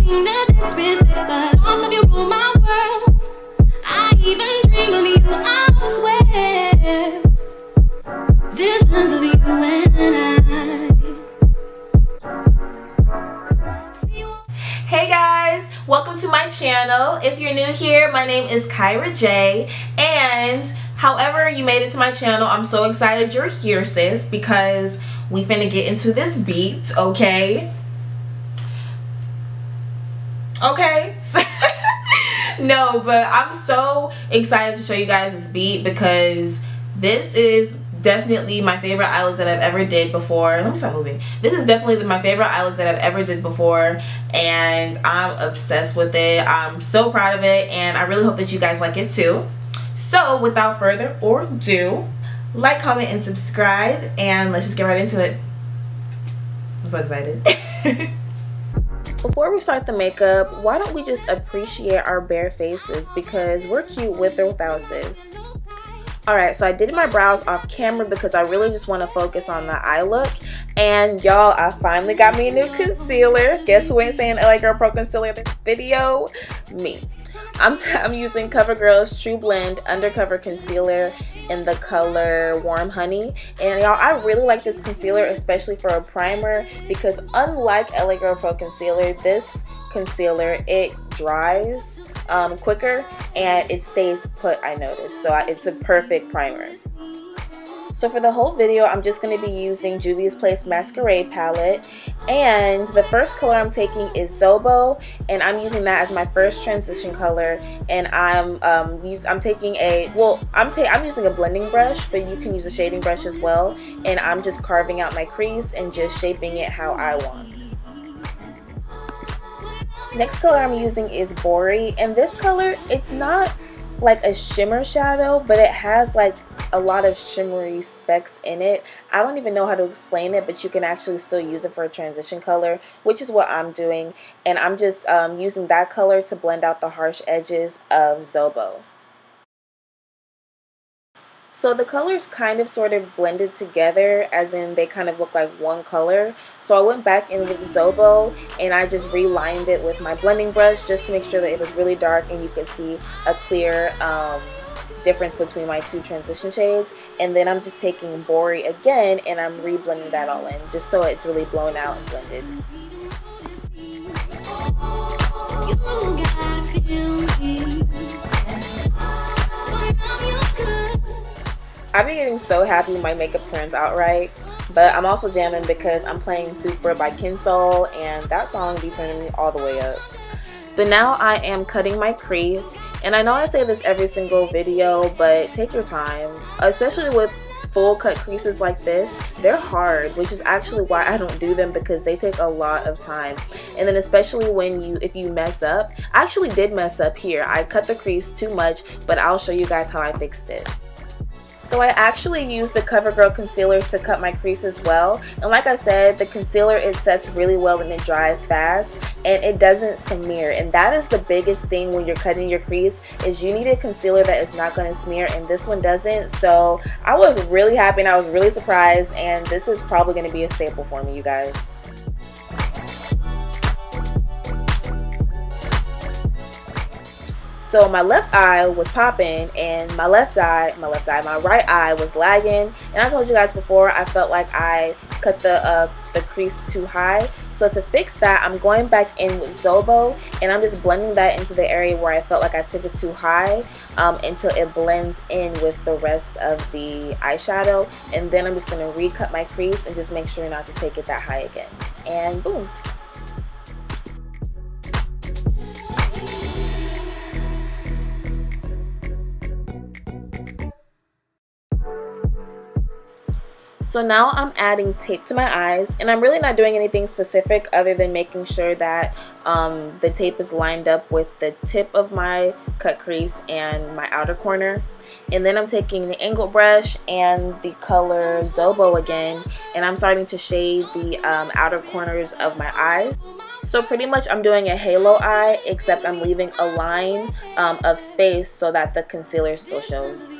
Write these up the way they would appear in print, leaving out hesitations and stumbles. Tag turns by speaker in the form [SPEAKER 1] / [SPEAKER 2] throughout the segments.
[SPEAKER 1] mean to disrespect, but thoughts of you rule my world. I even dream of you, I swear. Visions of you and I.
[SPEAKER 2] Hey guys, welcome to my channel. If you're new here, my name is KyraJay, and however you made it to my channel, I'm so excited you're here, sis, because we finna get into this beat, okay? Okay. No, but I'm so excited to show you guys this beat because this is definitely my favorite eye look that I've ever did before. Let me stop moving. This is definitely my favorite eye look that I've ever did before, and I'm obsessed with it. I'm so proud of it, and I really hope that you guys like it too. So without further ado, like, comment, and subscribe, and let's just get right into it. I'm so excited. Before we start the makeup, why don't we just appreciate our bare faces, because we're cute with or without, sis. Alright, so I did my brows off camera because I really just want to focus on the eye look. And y'all, I finally got me a new concealer. Guess who ain't saying LA Girl Pro Concealer in this video? Me. I'm using Covergirl Tru Blend Undercover Concealer in the color Warm Honey. And y'all, I really like this concealer, especially for a primer, because unlike LA Girl Pro Concealer, this concealer, it dries quicker and it stays put, I noticed. So it's a perfect primer. So for the whole video, I'm just going to be using Juvia's Place Masquerade palette, and the first color I'm taking is Zobo, and I'm using that as my first transition color. And I'm using a blending brush, but you can use a shading brush as well. And I'm just carving out my crease and just shaping it how I want. Next color I'm using is Bori, and this color, it's not like a shimmer shadow, but it has like a lot of shimmery specks in it. I don't even know how to explain it, but you can actually still use it for a transition color, which is what I'm doing. And I'm just using that color to blend out the harsh edges of Zobo. So the colors kind of sort of blended together, as in they kind of look like one color. So I went back in with Zobo and I just relined it with my blending brush just to make sure that it was really dark and you could see a clear difference between my two transition shades. And then I'm just taking Bori again and I'm re-blending that all in just so it's really blown out and blended. I've been getting so happy my makeup turns out right, but I'm also jamming because I'm playing Super by Kinsol, and that song be turning me all the way up. But now I am cutting my crease, and I know I say this every single video, but take your time, especially with full cut creases like this. They're hard, which is actually why I don't do them, because they take a lot of time. And then especially if you mess up. I actually did mess up here. I cut the crease too much, but I'll show you guys how I fixed it. So I actually used the Covergirl concealer to cut my crease as well. And like I said, the concealer, it sets really well and it dries fast and it doesn't smear. And that is the biggest thing when you're cutting your crease, is you need a concealer that is not going to smear, and this one doesn't. So I was really happy and I was really surprised, and this is probably going to be a staple for me, you guys. So my left eye was popping, and my right eye was lagging. And I told you guys before, I felt like I cut the crease too high. So to fix that, I'm going back in with Zobo, and I'm just blending that into the area where I felt like I took it too high until it blends in with the rest of the eyeshadow. And then I'm just going to recut my crease and just make sure not to take it that high again. And boom. So now I'm adding tape to my eyes, and I'm really not doing anything specific other than making sure that the tape is lined up with the tip of my cut crease and my outer corner. And then I'm taking the angled brush and the color Zobo again, and I'm starting to shade the outer corners of my eyes. So pretty much I'm doing a halo eye, except I'm leaving a line of space so that the concealer still shows.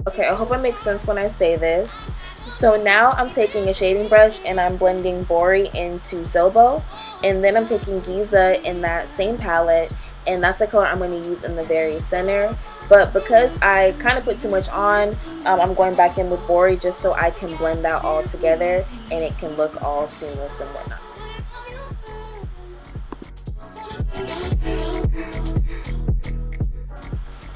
[SPEAKER 2] Okay, I hope it makes sense when I say this. So now I'm taking a shading brush and I'm blending Bori into Zobo, and then I'm taking Giza in that same palette, and that's the color I'm going to use in the very center. But because I kind of put too much on, I'm going back in with Bori just so I can blend that all together and it can look all seamless and whatnot.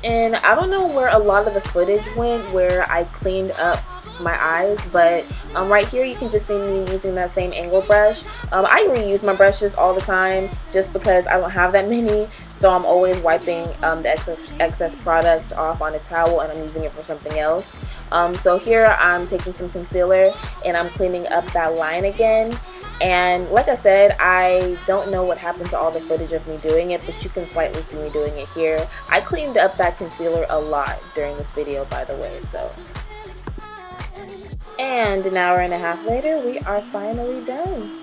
[SPEAKER 2] And I don't know where a lot of the footage went where I cleaned up my eyes, but right here you can just see me using that same angle brush. I reuse my brushes all the time just because I don't have that many, so I'm always wiping the excess product off on a towel and I'm using it for something else. So here I'm taking some concealer and I'm cleaning up that line again. And like I said, I don't know what happened to all the footage of me doing it, but you can slightly see me doing it here. I cleaned up that concealer a lot during this video, by the way, so. And an hour and a half later, we are finally done.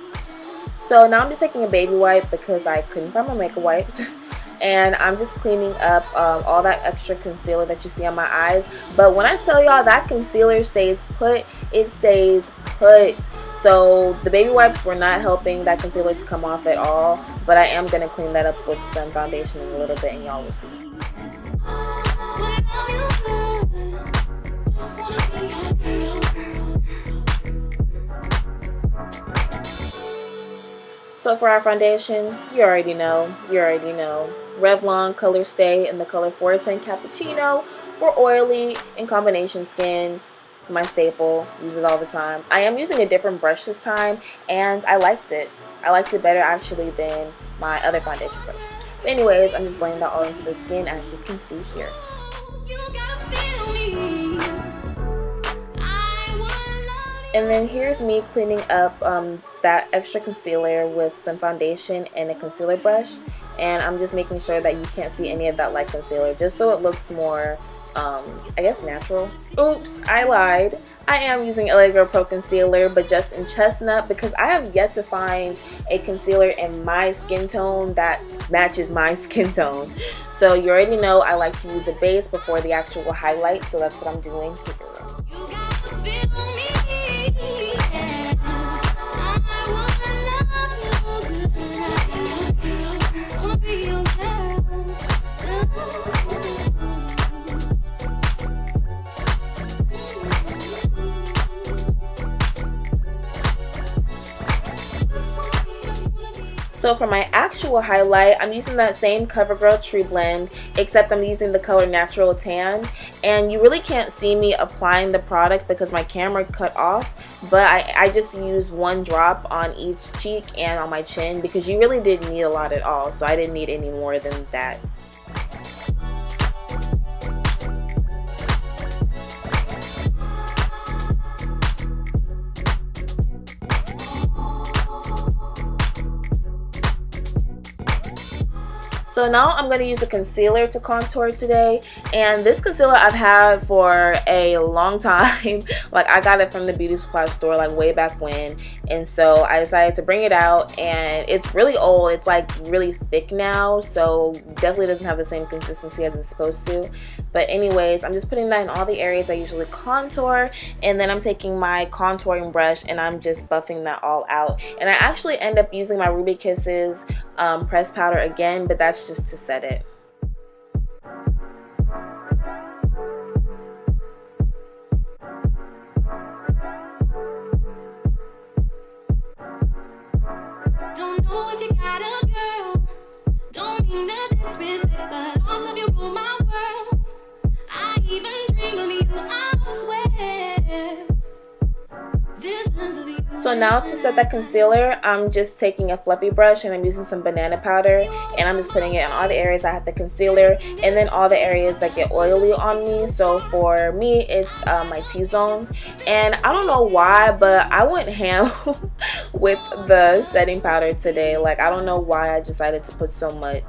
[SPEAKER 2] So now I'm just taking a baby wipe because I couldn't find my makeup wipes. And I'm just cleaning up all that extra concealer that you see on my eyes. But when I tell y'all that concealer stays put, it stays put. So the baby wipes were not helping that concealer to come off at all. But I am going to clean that up with some foundation in a little bit and y'all will see. So for our foundation, you already know. Revlon Colorstay in the color 410 Capuccino for oily and combination skin. My staple, use it all the time. I am using a different brush this time and I liked it. I liked it better actually than my other foundation brush. But anyways, I'm just blending that all into the skin as you can see here. And then here's me cleaning up that extra concealer with some foundation and a concealer brush. And I'm just making sure that you can't see any of that light concealer, just so it looks more, I guess, natural. Oops, I lied. I am using LA Girl Pro Concealer, but just in chestnut, because I have yet to find a concealer in my skin tone that matches my skin tone. So you already know I like to use a base before the actual highlight, so that's what I'm doing. So for my actual highlight, I'm using that same Covergirl Tru blend, except I'm using the color Natural Tan. And you really can't see me applying the product because my camera cut off, but I just used one drop on each cheek and on my chin because you really didn't need a lot at all, so I didn't need any more than that. So now I'm going to use a concealer to contour today, and this concealer I've had for a long time. Like, I got it from the beauty supply store like way back when, and so I decided to bring it out, and it's really old. It's like really thick now, so definitely doesn't have the same consistency as it's supposed to. But anyways, I'm just putting that in all the areas I usually contour, and then I'm taking my contouring brush and I'm just buffing that all out. And I actually end up using my Ruby Kisses pressed powder again, but that's just to set it.
[SPEAKER 1] Don't know if you got a girl, don't mean to disrespect, but all of you rule my world. I even dream of you, I swear. Visions of you.
[SPEAKER 2] So now to set that concealer, I'm just taking a fluffy brush and I'm using some banana powder, and I'm just putting it in all the areas I have the concealer and then all the areas that get oily on me. So for me, it's my T-zone, and I don't know why, but I went ham with the setting powder today. Like, I don't know why I decided to put so much.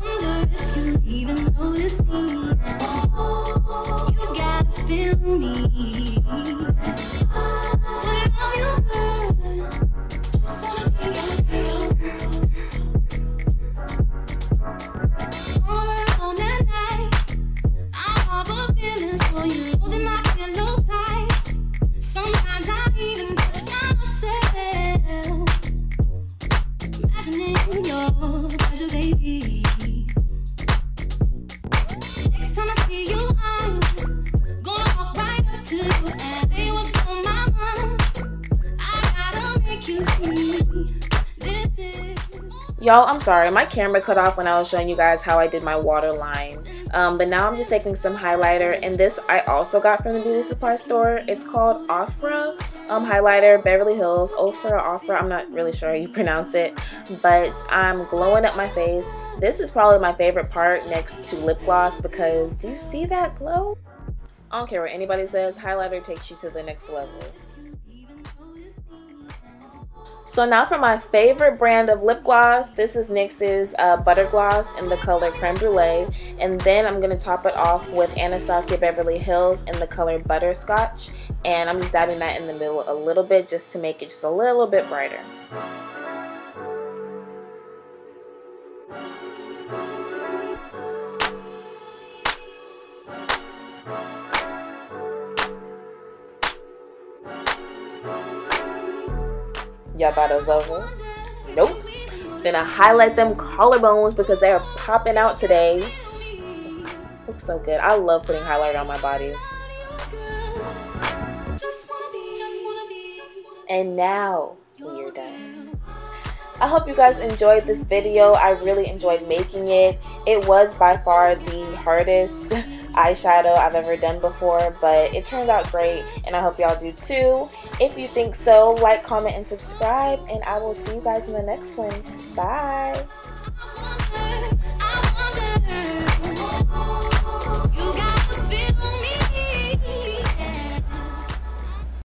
[SPEAKER 1] If you even notice me, you gotta feel me. All alone at night, I'm
[SPEAKER 2] Y'all, I'm sorry, my camera cut off when I was showing you guys how I did my waterline. But now I'm just taking some highlighter, and this I also got from the beauty supply store. It's called Ofra highlighter, Beverly Hills, Ofra, I'm not really sure how you pronounce it, but I'm glowing up my face. This is probably my favorite part next to lip gloss, because do you see that glow? I don't care what anybody says, highlighter takes you to the next level. So now for my favorite brand of lip gloss, this is NYX's Buttergloss in the color Creme Brulee. And then I'm going to top it off with Anastasia Beverly Hills in the color Butterscotch. And I'm just dabbing that in the middle a little bit just to make it just a little bit brighter. Y'all thought it was over? Nope. Gonna highlight them collarbones because they are popping out today. Looks so good. I love putting highlighter on my body. And now we are done. I hope you guys enjoyed this video. I really enjoyed making it. It was by far the hardest eyeshadow I've ever done before, but it turned out great, and I hope y'all do too. If you think so, like, comment, and subscribe, and I will see you guys in the next one. Bye!